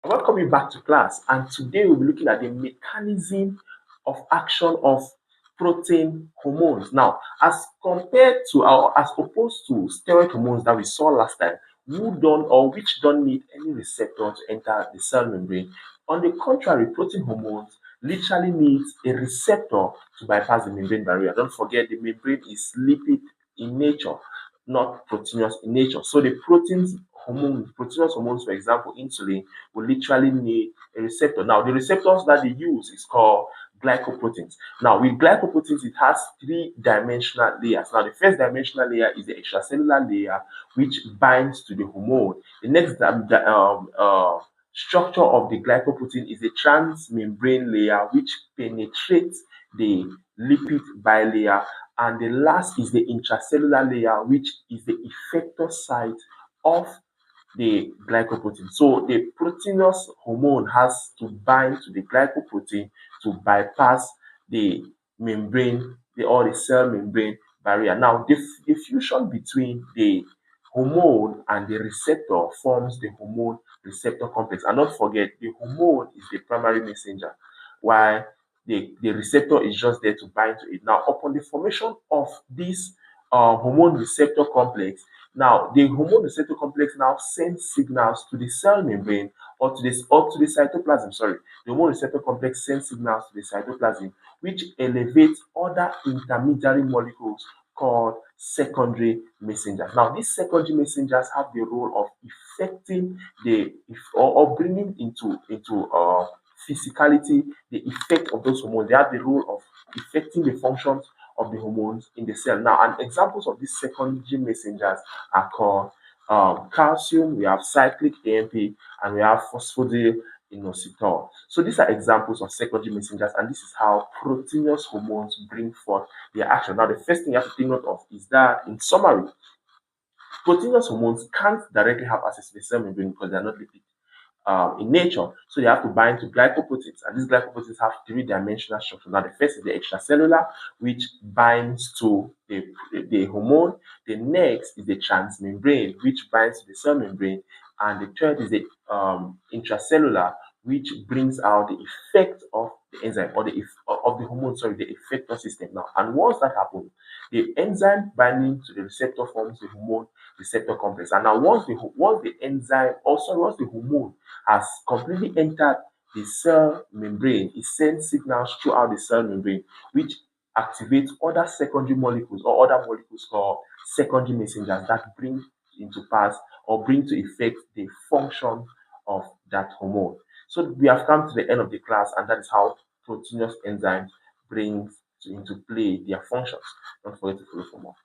Welcome you back to class, and today we'll be looking at the mechanism of action of protein hormones. Now, as compared to as opposed to steroid hormones that we saw last time, who don't or which don't need any receptor to enter the cell membrane. On the contrary, protein hormones literally needs a receptor to bypass the membrane barrier. Don't forget the membrane is lipid in nature, not proteinous in nature. So the proteinous hormones, for example, insulin, will literally need a receptor. Now, the receptors that they use is called glycoproteins. Now, with glycoproteins, it has three-dimensional layers. Now, the first dimensional layer is the extracellular layer, which binds to the hormone. The next structure of the glycoprotein is the transmembrane layer, which penetrates the lipid bilayer, and the last is the intracellular layer, which is the effector site of the glycoprotein. So the proteinous hormone has to bind to the glycoprotein to bypass the membrane or the cell membrane barrier. Now, the fusion between the hormone and the receptor forms the hormone receptor complex. And don't forget, the hormone is the primary messenger, while the receptor is just there to bind to it. Now, upon the formation of this hormone receptor complex, now the hormone receptor complex now sends signals to the cell membrane or to the cytoplasm. Sorry, the hormone receptor complex sends signals to the cytoplasm, which elevates other intermediary molecules called secondary messengers. Now, these secondary messengers have the role of affecting or bringing into physicality the effect of those hormones. They have the role of affecting the functions of the hormones in the cell. Now, and examples of these secondary messengers are called calcium, we have cyclic AMP, and we have phosphodienosytol. So these are examples of secondary messengers, and this is how proteinous hormones bring forth their action. Now, the first thing you have to take note of is that, in summary, proteinous hormones can't directly have access to the cell membrane because they are not lipid in nature. So they have to bind to glycoproteins, and these glycoproteins have three-dimensional structure. Now, the first is the extracellular, which binds to the hormone. The next is the transmembrane, which binds to the cell membrane, and the third is the intracellular, which brings out the effect of the enzyme or of the hormone, sorry, the effector system. Now, and once that happens, the enzyme binding to the receptor forms the hormone receptor complex. And now, once the hormone has completely entered the cell membrane, it sends signals throughout the cell membrane, which activates other secondary molecules or other molecules called secondary messengers that bring into pass or bring to effect the function of that hormone. So we have come to the end of the class, and that is how proteinous enzymes bring into play their functions. Don't forget to follow for more.